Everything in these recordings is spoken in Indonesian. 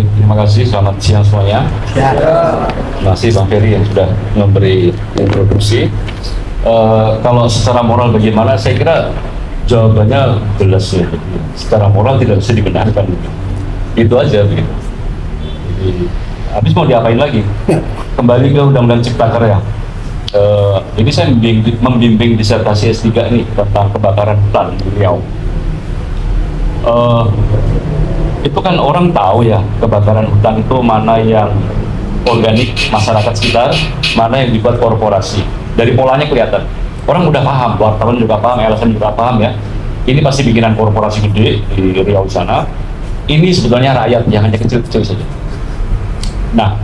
Terima kasih, selamat siang semuanya. Terima kasih Bang Ferry yang sudah memberi introduksi. Kalau secara moral bagaimana, saya kira jawabannya jelas ya. Secara moral tidak bisa dibenarkan. Itu aja begitu. Jadi, habis mau diapain lagi? Kembali ke Undang-Undang Cipta Karya. Ini saya membimbing disertasi S3 nih tentang kebakaran hutan di Riau. Itu kan orang tahu ya, kebakaran hutan itu mana yang organik masyarakat sekitar, mana yang dibuat korporasi. Dari polanya kelihatan. Orang udah paham, wartawan juga paham, LSM juga paham ya. Ini pasti bikinan korporasi gede di Riau sana. Ini sebetulnya rakyat yang hanya kecil-kecil saja. Nah,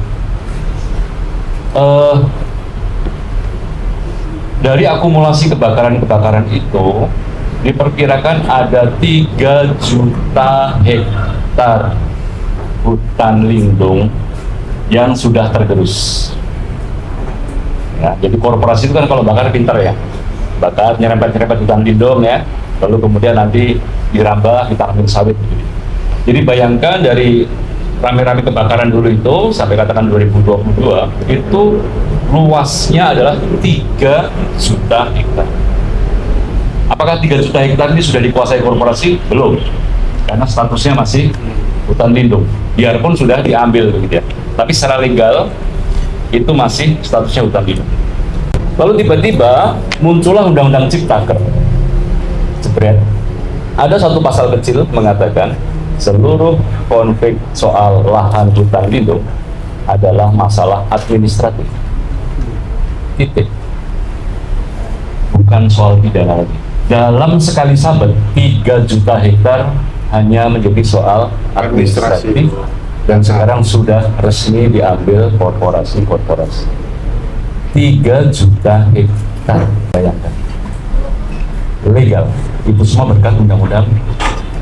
dari akumulasi kebakaran-kebakaran itu diperkirakan ada 3 juta hektar hutan lindung yang sudah tergerus. Ya, jadi korporasi itu kan kalau bakar pintar ya, bakar nyerempet-nyerempet hutan lindung ya, lalu kemudian nanti dirambah ditanamin sawit. Jadi bayangkan dari rame-rame kebakaran dulu itu sampai katakan 2022 itu luasnya adalah 3 juta hektar. Apakah 3 juta hektar ini sudah dikuasai korporasi? Belum, karena statusnya masih hutan lindung, biarpun sudah diambil begitu ya. Tapi secara legal itu masih statusnya hutan lindung. Lalu tiba-tiba muncullah Undang-Undang Cipta Kerja. Jebret. Ada satu pasal kecil mengatakan seluruh konflik soal lahan hutan lindung adalah masalah administratif. Titik. Bukan soal pidana lagi. Dalam sekali sabat 3 juta hektar hanya menjadi soal administratif dan sekarang sudah resmi diambil korporasi-korporasi. 3 juta hektar, bayangkan. Legal. Itu semua berkat Undang-Undang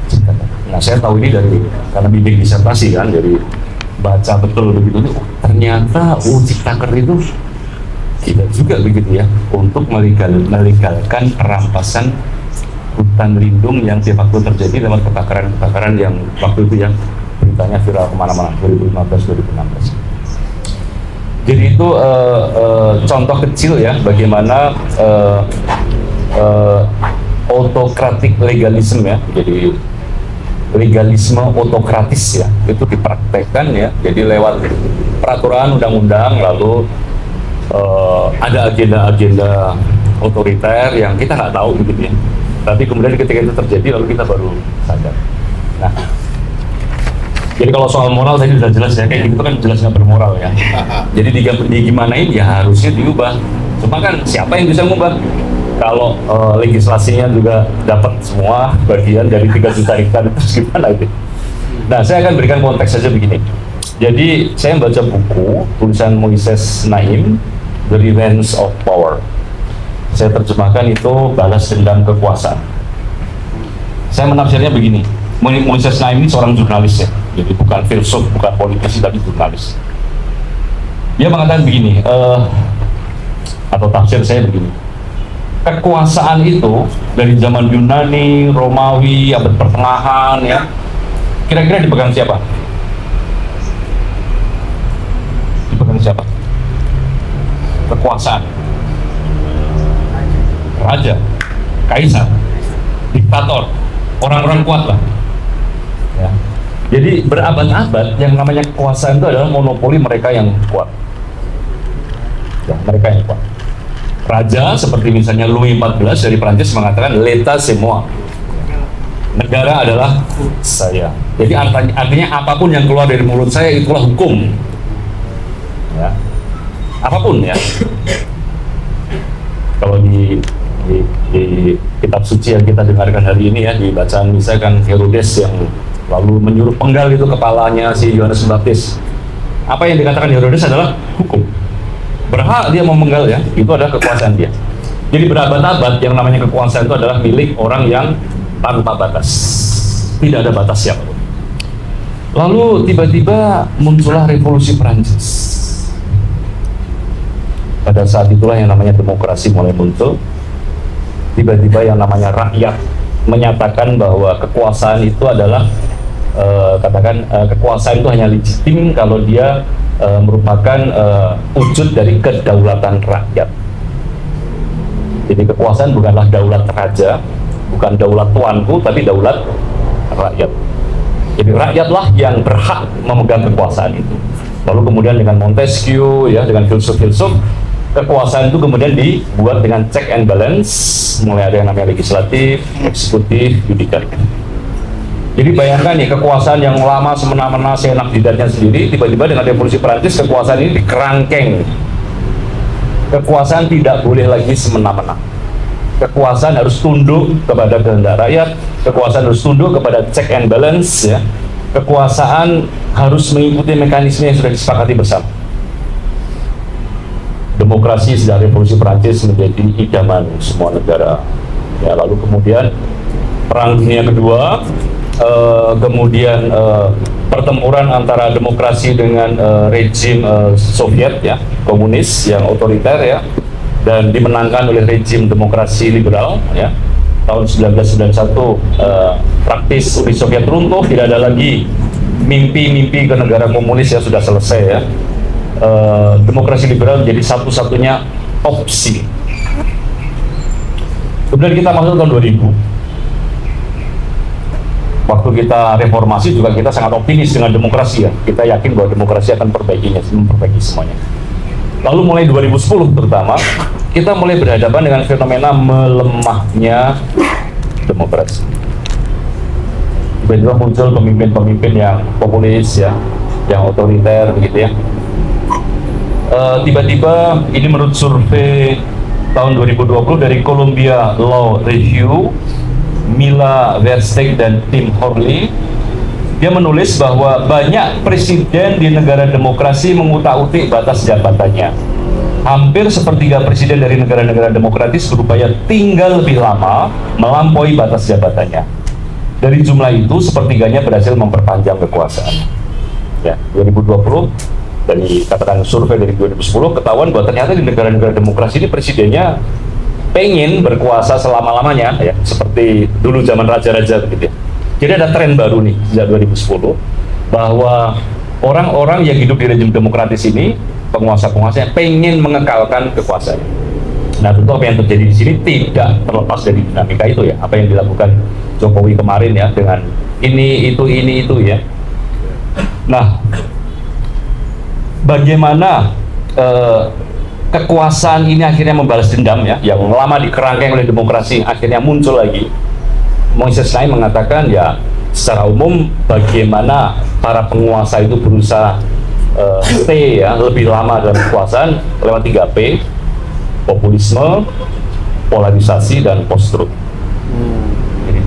Cipta Kerja. Nah, saya tahu ini karena bimbing disertasi kan, jadi baca betul begitu. Ternyata Cipta Kerja itu tidak juga begitu ya, untuk melegalkan perampasan hutan lindung yang de facto terjadi lewat kebakaran-kebakaran yang waktu itu yang beritanya viral kemana-mana 2015-2016. Jadi itu contoh kecil ya bagaimana autokratik legalisme ya, jadi legalisme autokratis ya, itu dipraktekkan ya, jadi lewat peraturan undang-undang lalu ada agenda-agenda otoriter yang kita nggak tahu gitu ya. Tapi kemudian ketika itu terjadi lalu kita baru sadar. Nah, jadi kalau soal moral tadi sudah jelas ya, kayak gitu kan jelas nggak bermoral ya. Jadi digimanain ya harusnya diubah. Cuma kan siapa yang bisa mengubah? Kalau legislasinya juga dapat semua bagian dari 3 juta hektar itu gimana itu? Nah, saya akan berikan konteks saja begini. Jadi saya baca buku tulisan Moises Naim, The Revenge of Power. Saya terjemahkan itu balas dendam kekuasaan. Saya menafsirnya begini, Moises Naim ini seorang jurnalis ya, jadi bukan filsuf, bukan politisi, tapi jurnalis. Dia mengatakan begini, atau tafsir saya begini, kekuasaan itu dari zaman Yunani, Romawi, abad pertengahan ya, kira-kira dipegang siapa? Dipegang siapa? Kekuasaan. Raja, kaisar, diktator, orang-orang kuat lah. Ya. Jadi berabad-abad yang namanya kekuasaan itu adalah monopoli mereka yang kuat. Ya, mereka yang kuat. Raja seperti misalnya Louis XIV dari Prancis mengatakan l'état c'est moi. Negara adalah saya. Jadi artinya apapun yang keluar dari mulut saya itulah hukum. Ya. Apapun ya. Kalau di kitab suci yang kita dengarkan hari ini ya, di bacaan misalkan Herodes yang lalu menyuruh penggal itu kepalanya si Yohanes Pembaptis. Apa yang dikatakan Herodes adalah hukum. Berhak dia mau menggal ya, itu adalah kekuasaan dia. Jadi berabad-abad yang namanya kekuasaan itu adalah milik orang yang tanpa batas. Tidak ada batas siapapun. Lalu tiba-tiba muncullah revolusi Prancis. Pada saat itulah yang namanya demokrasi mulai muncul. Tiba-tiba yang namanya rakyat menyatakan bahwa kekuasaan itu adalah katakan kekuasaan itu hanya legitim kalau dia merupakan wujud dari kedaulatan rakyat. Jadi kekuasaan bukanlah daulat raja, bukan daulat tuanku, tapi daulat rakyat. Jadi rakyatlah yang berhak memegang kekuasaan itu. Lalu kemudian dengan Montesquieu, ya, dengan filsuf-filsuf, kekuasaan itu kemudian dibuat dengan check and balance, mulai ada yang namanya legislatif, eksekutif, yudikatif. Jadi bayangkan nih, kekuasaan yang lama semena-mena seenak jidatnya sendiri, tiba-tiba dengan revolusi Perancis kekuasaan ini dikerangkeng. Kekuasaan tidak boleh lagi semena-mena. Kekuasaan harus tunduk kepada kehendak rakyat, kekuasaan harus tunduk kepada check and balance, ya. Kekuasaan harus mengikuti mekanisme yang sudah disepakati bersama. Demokrasi sejak revolusi Perancis menjadi idaman semua negara. Ya, lalu kemudian Perang Dunia Kedua, kemudian pertempuran antara demokrasi dengan rejim Soviet, ya, komunis yang otoriter, ya, dan dimenangkan oleh rejim demokrasi liberal, ya. Tahun 1991 praktis Uni Soviet runtuh, tidak ada lagi mimpi-mimpi ke negara komunis yang sudah selesai, ya. Demokrasi liberal menjadi satu-satunya opsi. Kemudian kita masuk tahun 2000. Waktu kita reformasi juga kita sangat optimis dengan demokrasi, ya. Kita yakin bahwa demokrasi akan memperbaiki semuanya. Lalu mulai 2010 terutama, kita mulai berhadapan dengan fenomena melemahnya demokrasi. Tiba-tiba muncul pemimpin-pemimpin yang populis, ya, yang otoriter, begitu, ya. Tiba-tiba ini menurut survei tahun 2020 dari Columbia Law Review, Mila Versteg dan Tim Horley, dia menulis bahwa banyak presiden di negara demokrasi mengutak-utik batas jabatannya. Hampir sepertiga presiden dari negara-negara demokratis berupaya tinggal lebih lama melampaui batas jabatannya. Dari jumlah itu, sepertiganya berhasil memperpanjang kekuasaan. Ya, 2020 dari katakan survei dari 2010 ketahuan bahwa ternyata di negara-negara demokrasi ini presidennya pengen berkuasa selama-lamanya, ya, seperti dulu zaman raja-raja begitu, ya. Jadi ada tren baru nih sejak 2010 bahwa orang-orang yang hidup di rejim demokratis ini, penguasa-penguasanya pengen mengekalkan kekuasaannya. Nah, tentu apa yang terjadi di sini tidak terlepas dari dinamika itu, ya. Apa yang dilakukan Jokowi kemarin, ya, dengan ini itu ya. Nah, bagaimana kekuasaan ini akhirnya membalas dendam, ya, yang lama dikerangkeng oleh demokrasi akhirnya muncul lagi. Moises Naim mengatakan, ya, secara umum bagaimana para penguasa itu berusaha stay, ya, lebih lama dalam kekuasaan lewat 3P: populisme, polarisasi, dan post-truth. Jadi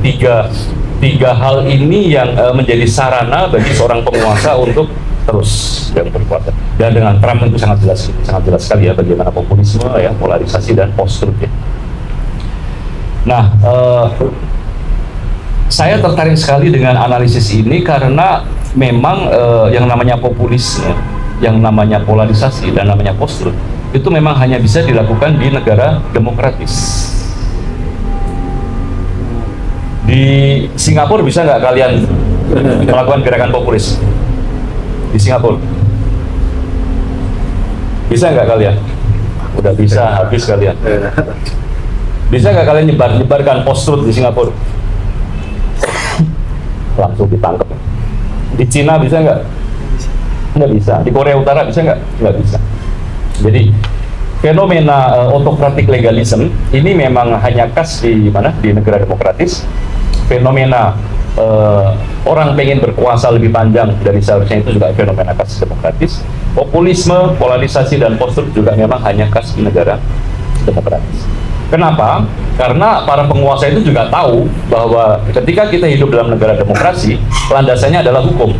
tiga hal ini yang menjadi sarana bagi seorang penguasa untuk terus yang berkuasa. Dan dengan Trump itu sangat jelas sekali, ya, bagaimana populisme, ya, polarisasi, dan post-truth, ya. Nah, saya tertarik sekali dengan analisis ini karena memang yang namanya populisme, yang namanya polarisasi, dan namanya post-truth itu memang hanya bisa dilakukan di negara demokratis. Di Singapura bisa nggak kalian melakukan gerakan populis? Di Singapura bisa nggak kalian? Udah bisa, habis kalian. Bisa nggak kalian nyebarkan post-truth di Singapura? Langsung ditangkap. Di Cina bisa nggak? Nggak bisa. Di Korea Utara bisa nggak? Nggak bisa. Jadi fenomena autocratic legalism ini memang hanya khas di mana? Di negara demokratis. Fenomena orang pengen berkuasa lebih panjang dari seharusnya itu juga fenomena khas demokratis. Populisme, polarisasi, dan post-truth juga memang hanya khas di negara demokratis. Kenapa? Karena para penguasa itu juga tahu bahwa ketika kita hidup dalam negara demokrasi, landasannya adalah hukum.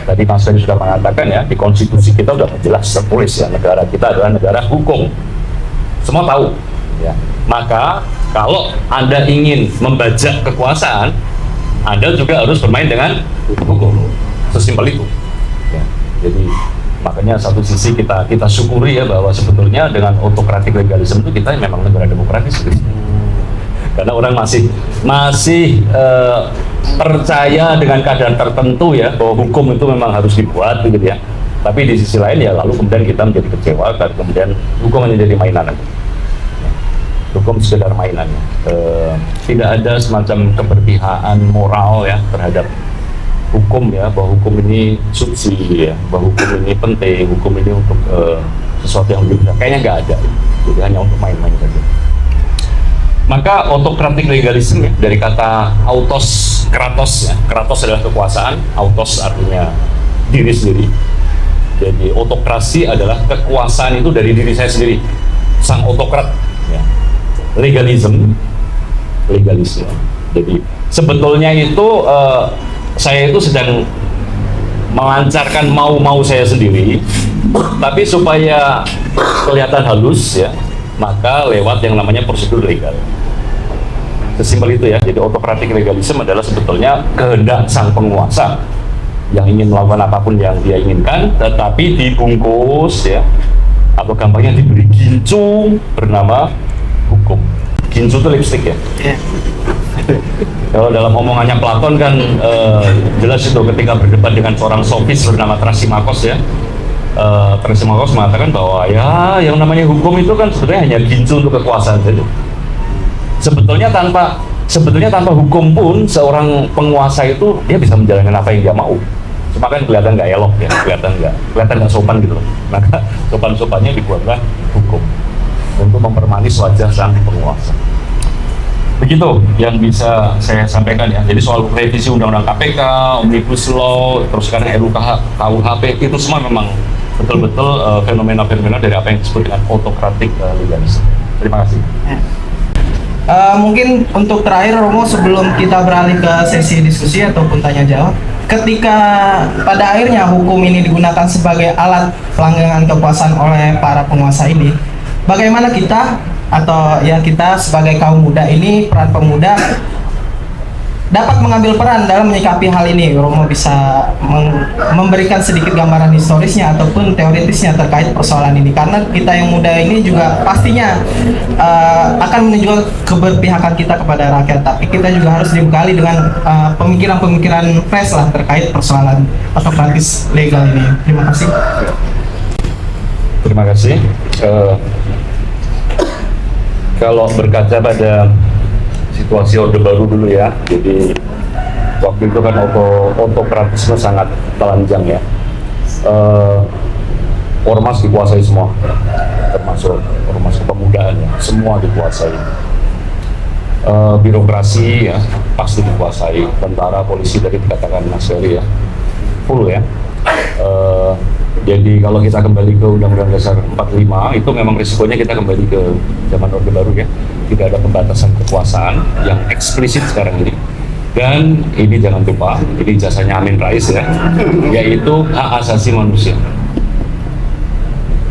Tadi Mas Ferry sudah mengatakan, ya, di konstitusi kita sudah jelas tertulis, ya, negara kita adalah negara hukum. Semua tahu, ya. Maka kalau Anda ingin membajak kekuasaan, Anda juga harus bermain dengan hukum. Sesimpel itu. Ya. Jadi makanya satu sisi kita syukuri, ya, bahwa sebetulnya dengan autocratic legalism itu kita memang negara demokratis, gitu. Karena orang masih percaya dengan keadaan tertentu ya bahwa hukum itu memang harus dibuat gitu ya. Tapi di sisi lain ya lalu kemudian kita menjadi kecewa karena kemudian hukum hanya jadi mainan aja. Hukum sekedar mainan. Tidak ada semacam keberpihakan moral ya terhadap hukum ya, bahwa hukum ini suci ya, bahwa hukum ini penting, hukum ini untuk sesuatu yang lebih besar. Kayaknya nggak ada. Jadi hanya untuk main-main saja. Maka autokratik legalisme ya, dari kata autos, kratos ya. Kratos adalah kekuasaan, autos artinya diri sendiri. Jadi autokrasi adalah kekuasaan itu dari diri saya sendiri, sang autokrat ya. Legalisme. Jadi sebetulnya itu saya itu sedang melancarkan mau-mau saya sendiri, tapi supaya kelihatan halus ya, maka lewat yang namanya prosedur legal. Sesimpel itu ya. Jadi autokratik legalisme adalah sebetulnya kehendak sang penguasa yang ingin melakukan apapun yang dia inginkan, tetapi dibungkus ya, atau gampangnya diberi gincu bernama hukum. Gincu itu lipstick ya. Yeah. Kalau dalam omongannya Platon kan jelas itu ketika berdebat dengan seorang sofis bernama Trasimakos ya. Trasimakos mengatakan bahwa ya yang namanya hukum itu kan sebenarnya hanya gincu untuk kekuasaan saja. Sebetulnya tanpa hukum pun seorang penguasa itu dia bisa menjalankan apa yang dia mau. Cuma kan kelihatan nggak elok ya, kelihatan nggak sopan gitu loh. Maka sopan-sopannya dibuatlah hukum untuk mempermanis wajah sang penguasa. Begitu yang bisa saya sampaikan ya. Jadi soal revisi Undang-Undang KPK, Omnibus Law, terus sekarang RUU KUHP, itu semua memang betul-betul fenomena-fenomena dari apa yang disebut dengan autokratik legalisme. Terima kasih. Mungkin untuk terakhir Romo, sebelum kita beralih ke sesi diskusi ataupun tanya jawab, ketika pada akhirnya hukum ini digunakan sebagai alat pelanggangan kekuasaan oleh para penguasa ini, bagaimana kita atau ya kita sebagai kaum muda ini, peran pemuda dapat mengambil peran dalam menyikapi hal ini? Romo bisa memberikan sedikit gambaran historisnya ataupun teoritisnya terkait persoalan ini, karena kita yang muda ini juga pastinya akan menunjukkan keberpihakan kita kepada rakyat, tapi kita juga harus dibekali dengan pemikiran-pemikiran fresh lah terkait persoalan autokratis legal ini. Terima kasih. Terima kasih. Kalau berkaca pada situasi Orde Baru dulu ya, jadi waktu itu kan autokratisme sangat telanjang ya. Ormas dikuasai semua, termasuk ormas kepemudaan ya, semua dikuasai. Birokrasi ya pasti dikuasai, tentara, polisi tadi dikatakan Mas Ferry ya, full ya. Jadi kalau kita kembali ke Undang-Undang Dasar 45 itu memang risikonya kita kembali ke zaman Orde Baru ya. Tidak ada pembatasan kekuasaan yang eksplisit sekarang ini. Dan ini jangan lupa, ini jasanya Amin Rais ya, yaitu hak asasi manusia.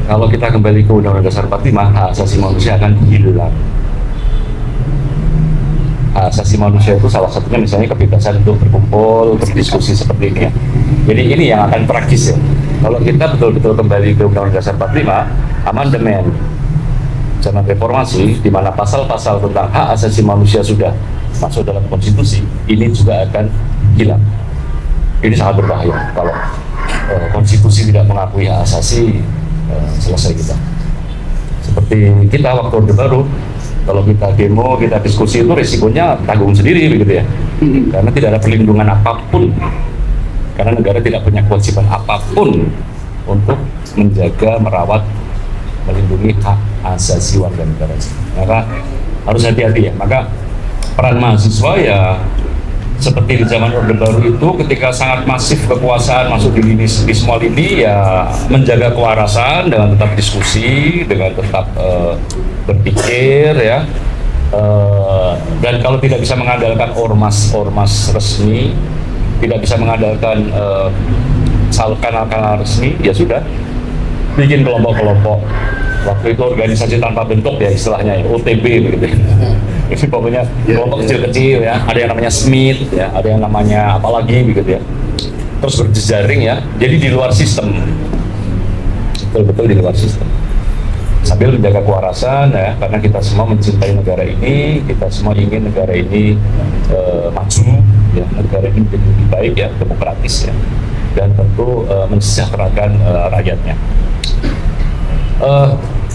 Kalau kita kembali ke Undang-Undang Dasar 45, hak asasi manusia akan hilang. Hak asasi manusia itu salah satunya misalnya kebebasan untuk berkumpul, berdiskusi seperti ini ya. Jadi ini yang akan praktis ya. Kalau kita betul-betul kembali ke Undang-Undang Dasar 45, amandemen zaman reformasi, di mana pasal-pasal tentang hak asasi manusia sudah masuk dalam konstitusi, ini juga akan hilang. Ini sangat berbahaya kalau konstitusi tidak mengakui hak asasi, selesai kita. Seperti kita waktu Orde Baru, kalau kita demo, kita diskusi itu risikonya tanggung sendiri begitu ya, karena tidak ada perlindungan apapun. Karena negara tidak punya kewajiban apapun untuk menjaga, merawat, melindungi hak asasi warga negara. Maka harus hati-hati ya. Maka peran mahasiswa ya seperti di zaman Orde Baru itu, ketika sangat masif kekuasaan masuk di semua lini ya, menjaga kewarasan dengan tetap diskusi, dengan tetap berpikir ya. Dan kalau tidak bisa mengandalkan ormas resmi, tidak bisa mengandalkan kanal-kanal resmi, ya sudah bikin kelompok-kelompok. Waktu itu organisasi tanpa bentuk ya istilahnya ya, OTB begitu. Jadi pokoknya kelompok kecil-kecil ya, ada yang namanya Smith ya, ada yang namanya apalagi begitu ya. Terus berjejaring ya, jadi di luar sistem, betul-betul di luar sistem. Sambil menjaga kewarasan ya, karena kita semua mencintai negara ini, kita semua ingin negara ini maju ya negara ini menjadi lebih baik ya, demokratis ya, dan tentu mensejahterakan rakyatnya.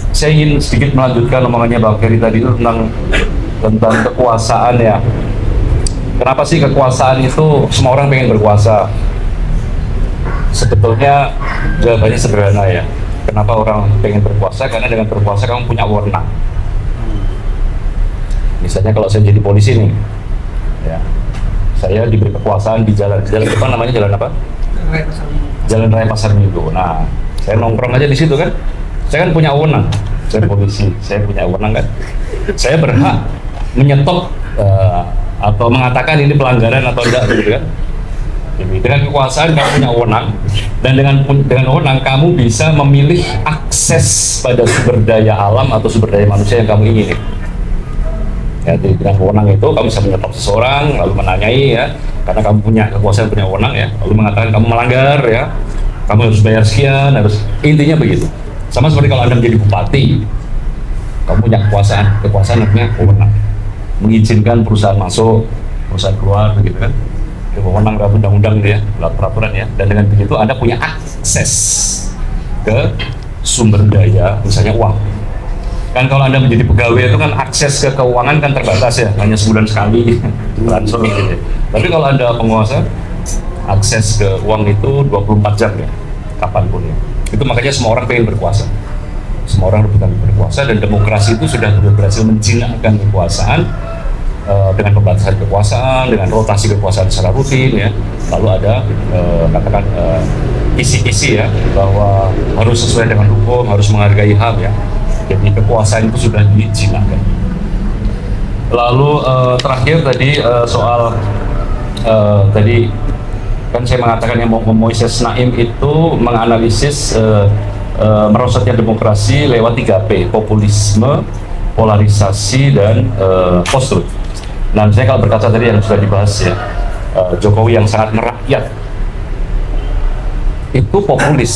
Saya ingin sedikit melanjutkan omongannya Bang Ferry tadi itu tentang kekuasaan ya. Kenapa sih kekuasaan itu semua orang pengen berkuasa? Sebetulnya jawabannya sederhana ya. Kenapa orang pengen berkuasa? Karena dengan berkuasa kamu punya wewenang. Misalnya kalau saya jadi polisi nih, ya, saya diberi kekuasaan di jalan depan, namanya jalan apa? Jalan Raya Pasar Minggu. Nah, saya nongkrong aja di situ kan. Saya kan punya wewenang. Saya polisi, saya punya wewenang kan. Saya berhak menyetop atau mengatakan ini pelanggaran atau tidak, gitu kan. Jadi, dengan kekuasaan kamu punya wewenang, dan dengan wewenang kamu bisa memilih akses pada sumber daya alam atau sumber daya manusia yang kamu ingini. Ya, jadi dengan wewenang itu kamu bisa menyetop seseorang, lalu menanyai ya, karena kamu punya kekuasaan, punya wewenang ya, lalu mengatakan kamu melanggar ya, kamu harus bayar sekian, harus, intinya begitu. Sama seperti kalau Anda menjadi bupati, kamu punya kekuasaan artinya wewenang, mengizinkan perusahaan masuk, perusahaan keluar, begitu kan. Wewenang undang-undang gitu ya, peraturan ya, dan dengan begitu Anda punya akses ke sumber daya, misalnya uang. Kan kalau Anda menjadi pegawai itu kan akses ke keuangan kan terbatas ya, hanya sebulan sekali transfer gitu ya. Tapi kalau Anda penguasa, akses ke uang itu 24 jam ya, kapanpun ya. Itu makanya semua orang pengen berkuasa. Semua orang rebutan berkuasa, dan demokrasi itu sudah berhasil menjinakkan kekuasaan dengan pembatasan kekuasaan, dengan rotasi kekuasaan secara rutin ya. Lalu ada katakan kisi-kisi ya, bahwa harus sesuai dengan hukum, harus menghargai HAM ya. Jadi kekuasaan itu sudah dijinakkan. Lalu terakhir tadi soal tadi kan saya mengatakan yang Moises Naim itu menganalisis merosotnya demokrasi lewat 3P, populisme, polarisasi, dan post-truth. Nah, misalnya kalau berkaca tadi yang sudah dibahas ya, Jokowi yang sangat merakyat, itu populis.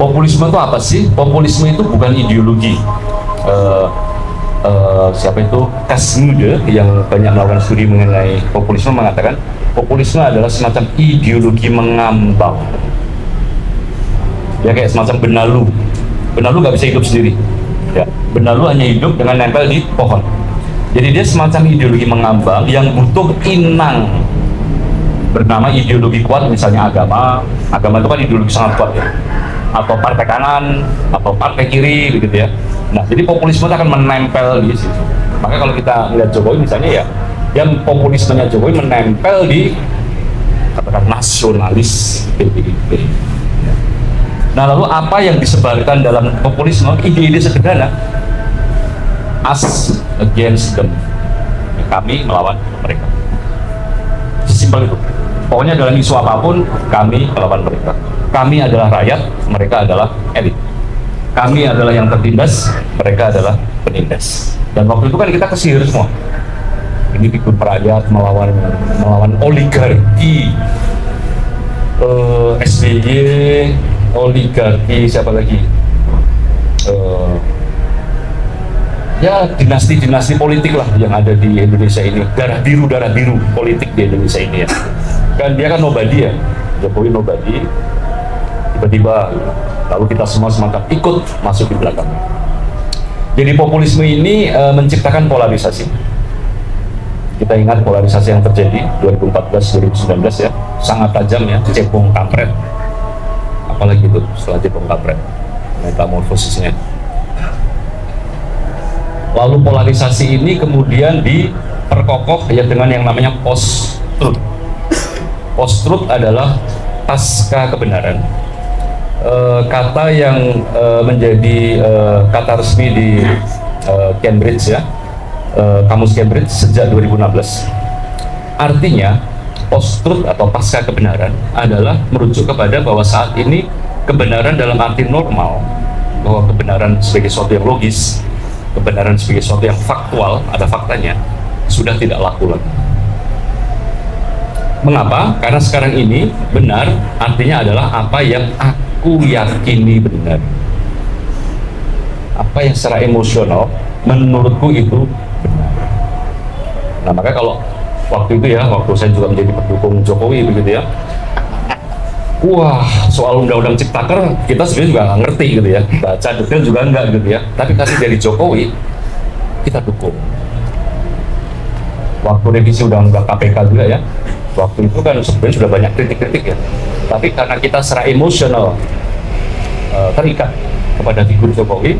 Populisme itu apa sih? Populisme itu bukan ideologi. Siapa itu? Kasmude yang banyak melakukan studi mengenai populisme mengatakan populisme adalah semacam ideologi mengambang. Ya, kayak semacam benalu. Benalu nggak bisa hidup sendiri. Ya, benalu hanya hidup dengan nempel di pohon. Jadi dia semacam ideologi mengambang yang butuh inang bernama ideologi kuat, misalnya agama. Agama itu kan ideologi sangat kuat ya. Atau partai kanan, atau partai kiri, begitu ya. Nah, jadi populisme akan menempel di situ. Maka kalau kita melihat Jokowi misalnya ya, yang populismenya Jokowi menempel di katakan nasionalis PDIP. Nah, lalu apa yang disebarkan dalam populisme? Ide-ide sederhana. Us against them. Kami melawan mereka. Sesimpel itu. Pokoknya dalam isu apapun, kami melawan mereka. Kami adalah rakyat, mereka adalah elit. Kami adalah yang tertindas, mereka adalah penindas. Dan waktu itu kan kita kesihir semua. Ini ikut rakyat melawan oligarki, SBY, oligarki, siapa lagi? Ya, dinasti-dinasti politik lah yang ada di Indonesia ini. Darah biru politik di Indonesia ini ya. Kan dia kan nobody ya, Jokowi nobody. Tiba-tiba lalu kita semua semacam ikut masuk di belakangnya. Jadi populisme ini menciptakan polarisasi. Kita ingat polarisasi yang terjadi 2014-2019 ya, sangat tajam ya, cebong kampret. Apalagi itu setelah cebong kampret, metamorfosisnya. Lalu polarisasi ini kemudian diperkokoh ya dengan yang namanya post-truth. Post-truth adalah pasca kebenaran. Kata yang menjadi kata resmi di Cambridge ya, kamus Cambridge sejak 2016. Artinya post-truth atau pasca kebenaran adalah merujuk kepada bahwa saat ini kebenaran dalam arti normal, bahwa kebenaran sebagai sesuatu yang logis, kebenaran sebagai sesuatu yang faktual, ada faktanya, sudah tidak laku lagi. Mengapa? Karena sekarang ini benar artinya adalah apa yang aku yakini benar, apa yang secara emosional menurutku itu benar. Nah, maka kalau waktu itu ya, waktu saya juga menjadi pendukung Jokowi begitu ya. Wah, soal undang-undang Ciptaker kita sebenarnya juga nggak ngerti gitu ya, baca detail juga enggak gitu ya. Tapi kasih dari Jokowi kita dukung. Waktu revisi undang-undang KPK juga ya, waktu itu kan sebenarnya sudah banyak kritik-kritik ya. Tapi karena kita secara emosional terikat kepada figur Jokowi,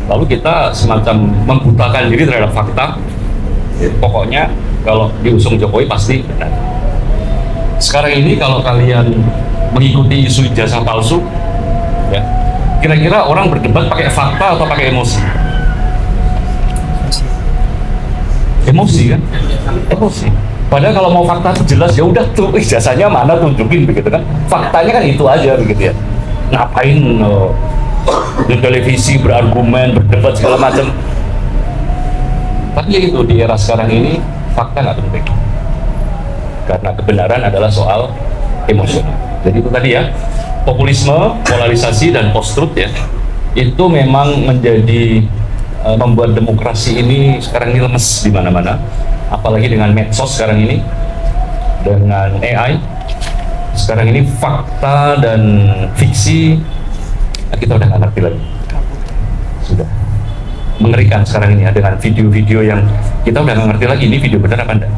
lalu kita semacam membutakan diri terhadap fakta. Pokoknya kalau diusung Jokowi pasti benar. Sekarang ini kalau kalian mengikuti isu ijazah palsu, ya, kira-kira orang berdebat pakai fakta atau pakai emosi? Emosi kan? Emosi. Padahal kalau mau fakta itu jelas, ya udah tuh ijazahnya mana tunjukin begitu kan? Faktanya kan itu aja begitu ya. Ngapain di televisi berargumen, berdebat segala macam? Tapi ya itu di era sekarang ini fakta nggak penting, karena kebenaran adalah soal emosional. Jadi itu tadi ya, populisme, polarisasi, dan post-truth ya, itu memang menjadi membuat demokrasi ini sekarang ini lemes di mana-mana, apalagi dengan medsos sekarang ini, dengan AI. Sekarang ini fakta dan fiksi kita udah nggak ngerti lagi, sudah mengerikan sekarang ini ya, dengan video-video yang kita udah nggak ngerti lagi ini video benar apa enggak,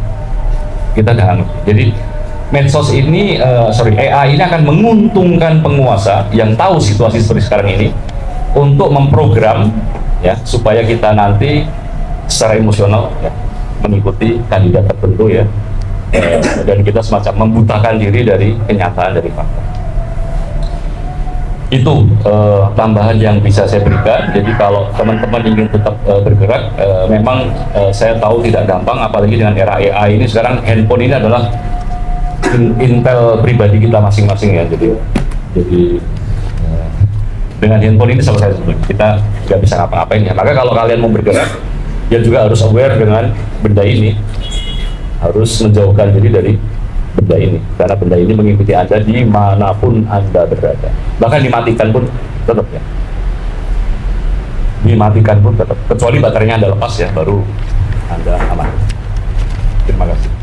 kita udah nggak ngerti. Jadi medsos ini, AI ini akan menguntungkan penguasa yang tahu situasi seperti sekarang ini untuk memprogram ya supaya kita nanti secara emosional ya, mengikuti kandidat tertentu ya, dan kita semacam membutakan diri dari kenyataan, dari fakta. Itu tambahan yang bisa saya berikan. Jadi kalau teman-teman ingin tetap bergerak, memang saya tahu tidak gampang, apalagi dengan era AI ini. Sekarang handphone ini adalah intel pribadi kita masing-masing ya. Jadi dengan handphone ini selesai sebetulnya, kita nggak bisa ngapa-ngapain ya. Maka kalau kalian mau bergerak, ya juga harus aware dengan benda ini, harus menjauhkan diri dari benda ini, karena benda ini mengikuti Anda dimanapun Anda berada. Bahkan dimatikan pun tetap ya, dimatikan pun tetap, kecuali baterainya Anda lepas ya, baru Anda aman. Terima kasih.